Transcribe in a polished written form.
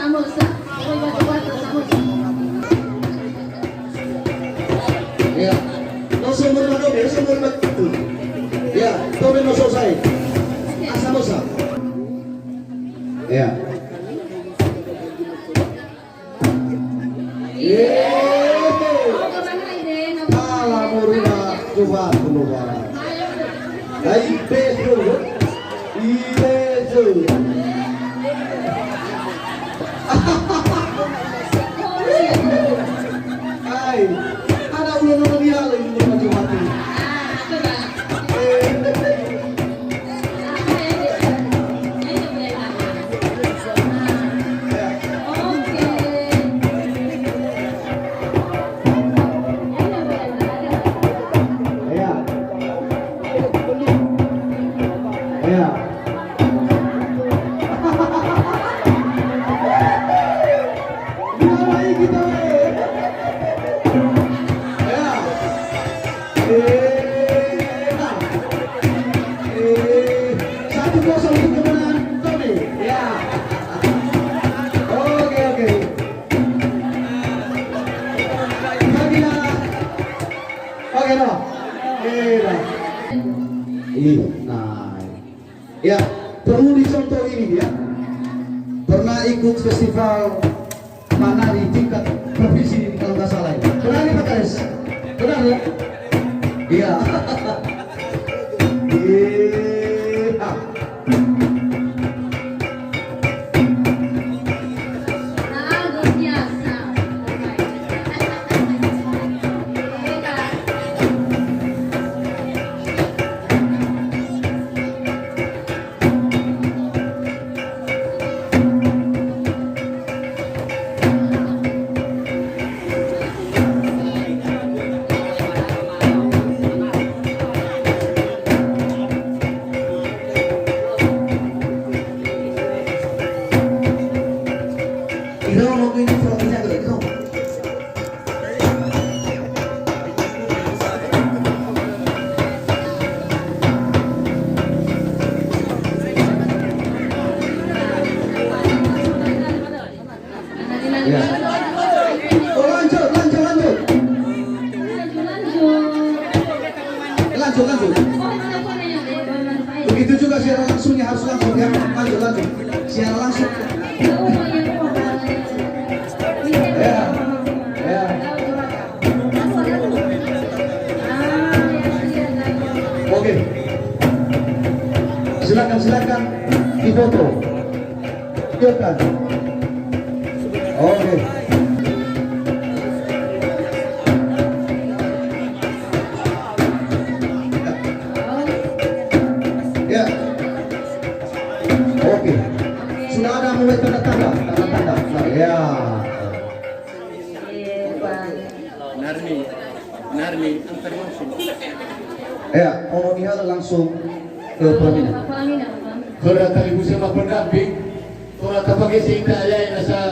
samosa. Ako'y batu-batu samosa. Ya, no sumur na doon, sumur na doon. Ya, doon mo selesai. Samosa. Ya. Coba keluar. Hai beso. Ibeso. Hai. Ada ulang dia lagi macam mati. Nah, ya perlu dicontoh ini dia pernah ikut festival mana di tingkat provinsi kalau nggak salah ini. Benar nih Pak Kades? Benar ya? Iya. Iya. Lanjut. Begitu juga siaran langsungnya harus langsung ya. Lanjut. Siaran langsung. Ya. Oke. Silakan difoto. Silakan. Oke. Ya. Oke. Sudah ada mulai tanda-tanda. Ya. Narni, antar langsung. Ya, mau lihat langsung ke pelaminan. Kalau tadi musim pendamping, kalau tak pakai sehingga ada yang nasa.